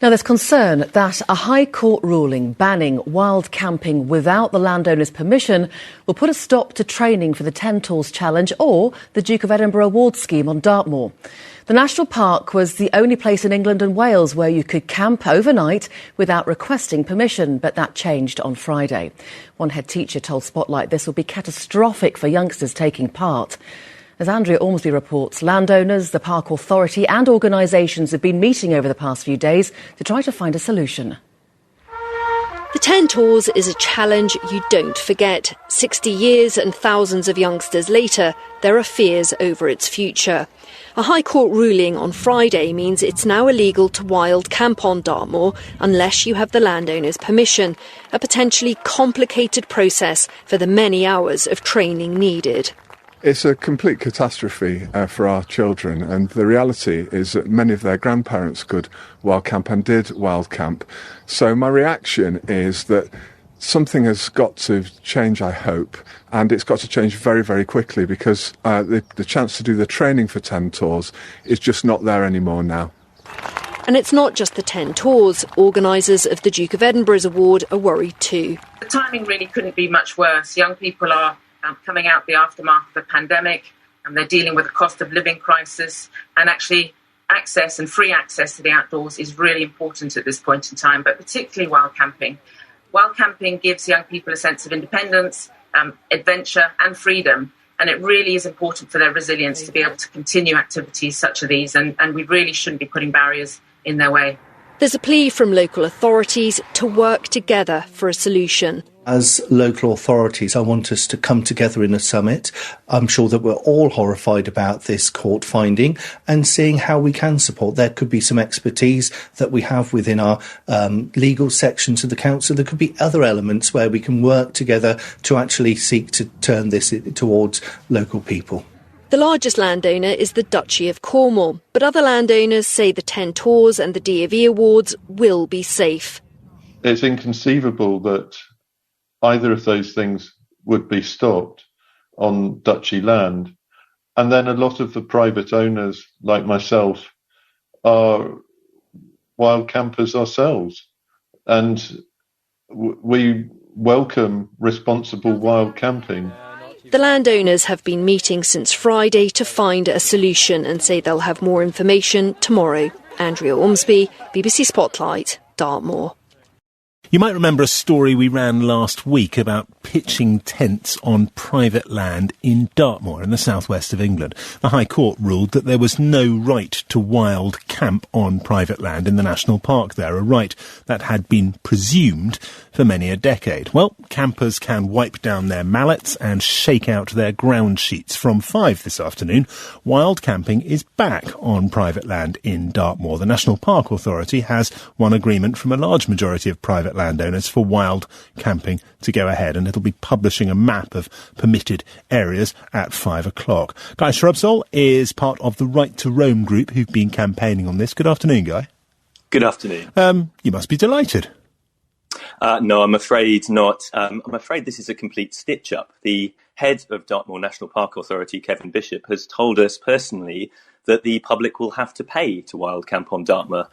Now, there's concern that a High Court ruling banning wild camping without the landowner's permission will put a stop to training for the 10 Tors Challenge or the Duke of Edinburgh Award scheme on Dartmoor. The National Park was the only place in England and Wales where you could camp overnight without requesting permission, but that changed on Friday. One head teacher told Spotlight this will be catastrophic for youngsters taking part. As Andrea Ormsby reports, landowners, the Park Authority and organisations have been meeting over the past few days to try to find a solution. The 10 Tors is a challenge you don't forget. 60 years and thousands of youngsters later, there are fears over its future. A High Court ruling on Friday means it's now illegal to wild camp on Dartmoor unless you have the landowner's permission, a potentially complicated process for the many hours of training needed. It's a complete catastrophe for our children, and the reality is that many of their grandparents could wild camp and did wild camp. So my reaction is that something has got to change, I hope, and it's got to change very, very quickly because the chance to do the training for 10 Tors is just not there anymore now. And it's not just the 10 Tors. Organisers of the Duke of Edinburgh's Award are worried too. The timing really couldn't be much worse. Young people are coming out the aftermath of the pandemic, and they're dealing with a cost of living crisis, and actually access and free access to the outdoors is really important at this point in time, but particularly wild camping. Wild camping gives young people a sense of independence, adventure and freedom, and it really is important for their resilience to be able to continue activities such as these, and we really shouldn't be putting barriers in their way. There's a plea from local authorities to work together for a solution. As local authorities, I want us to come together in a summit. I'm sure that we're all horrified about this court finding and seeing how we can support. There could be some expertise that we have within our legal sections of the council. There could be other elements where we can work together to actually seek to turn this towards local people. The largest landowner is the Duchy of Cornwall, but other landowners say the 10 Tors and the D.A.V. Awards will be safe. It's inconceivable that either of those things would be stopped on Duchy land. And then a lot of the private owners, like myself, are wild campers ourselves. And we welcome responsible wild camping. The landowners have been meeting since Friday to find a solution and say they'll have more information tomorrow. Andrea Ormsby, BBC Spotlight, Dartmoor. You might remember a story we ran last week about pitching tents on private land in Dartmoor in the southwest of England. The High Court ruled that there was no right to wild camp on private land in the national park there, a right that had been presumed for many a decade. Well, campers can wipe down their mallets and shake out their ground sheets. From 5 this afternoon, wild camping is back on private land in Dartmoor. The National Park Authority has won agreement from a large majority of private landowners for wild camping to go ahead, and it'll be publishing a map of permitted areas at 5 o'clock. Guy Shrubsole is part of the Right to Roam group who've been campaigning on this. Good afternoon, Guy. Good afternoon. You must be delighted. No, I'm afraid not. I'm afraid this is a complete stitch-up. The head of Dartmoor National Park Authority, Kevin Bishop, has told us personally that the public will have to pay to wild camp on Dartmoor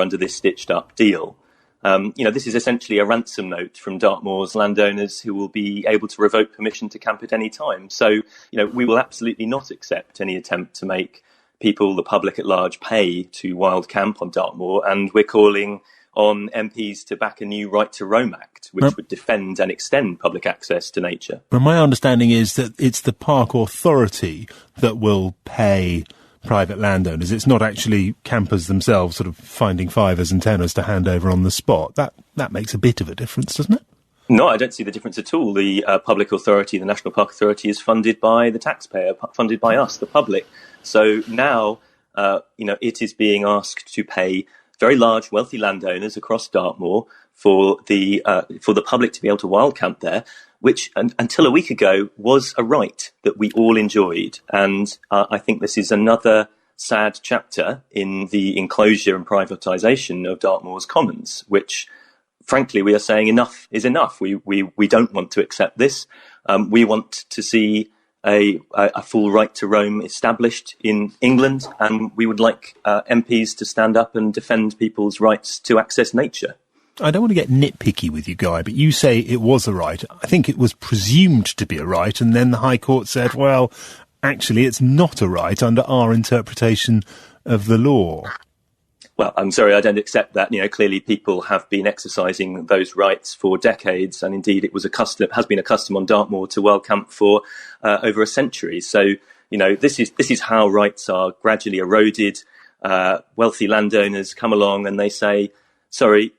under this stitched-up deal. This is essentially a ransom note from Dartmoor's landowners who will be able to revoke permission to camp at any time. So, we will absolutely not accept any attempt to make people, the public at large, pay to wild camp on Dartmoor, and we're calling on MPs to back a new Right to Roam Act, which would defend and extend public access to nature. But my understanding is that it's the Park Authority that will pay private landowners. It's not actually campers themselves sort of finding fivers and tenors to hand over on the spot. That makes a bit of a difference, doesn't it? No, I don't see the difference at all. The public authority, the National Park Authority, is funded by the taxpayer, funded by us, the public. So now, it is being asked to pay very large, wealthy landowners across Dartmoor for the public to be able to wild camp there, which until a week ago was a right that we all enjoyed. And I think this is another sad chapter in the enclosure and privatisation of Dartmoor's commons, which, frankly, we are saying enough is enough. We don't want to accept this. We want to see a full right to roam established in England, and we would like MPs to stand up and defend people's rights to access nature. I don't want to get nitpicky with you, Guy, but you say it was a right. I think it was presumed to be a right, and then the High Court said, well, actually, it's not a right under our interpretation of the law. Well, I'm sorry, I don't accept that. Clearly people have been exercising those rights for decades, and indeed it has been a custom on Dartmoor to wild camp for over a century. So, this is how rights are gradually eroded. Wealthy landowners come along and they say, sorry,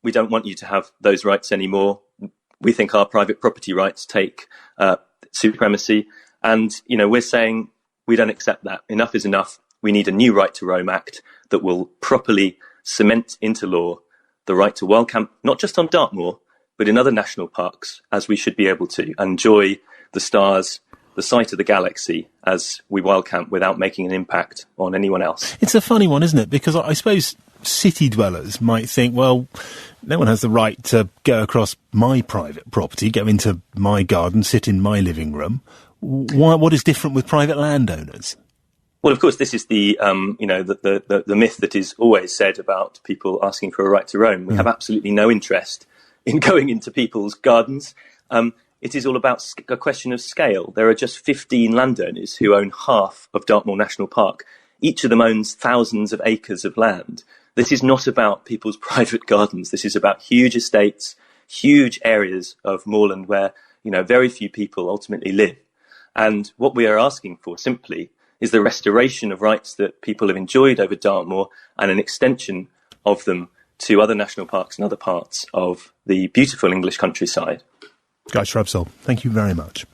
we don't want you to have those rights anymore. We think our private property rights take supremacy. And, we're saying we don't accept that. Enough is enough. We need a new Right to Roam Act that will properly cement into law the right to wild camp, not just on Dartmoor, but in other national parks, as we should be able to enjoy the stars, the sight of the galaxy as we wild camp without making an impact on anyone else. It's a funny one, isn't it? Because I suppose city dwellers might think, well, no one has the right to go across my private property, go into my garden, sit in my living room. What is different with private landowners? Well, of course, this is the myth that is always said about people asking for a right to roam. We have absolutely no interest in going into people's gardens. It is all about a question of scale. There are just 15 landowners who own half of Dartmoor National Park. Each of them owns thousands of acres of land. This is not about people's private gardens. This is about huge estates, huge areas of moorland where, very few people ultimately live. And what we are asking for simply is the restoration of rights that people have enjoyed over Dartmoor and an extension of them to other national parks and other parts of the beautiful English countryside. Guy Shrubsole, thank you very much.